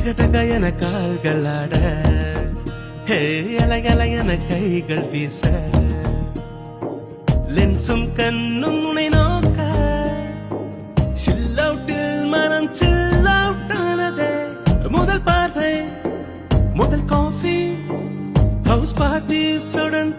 தக என கால்கள் ஆட, ஹே அலகல என கைகள் வீச, லென்சும் கண்ணும் உனை நோக்க, சில் அவுட்டில் மனம் சில் அவுட் ஆனதே. முதல் பார்வை, முதல் காஃபி, ஹவுஸ் பார்ட்டி சுடன்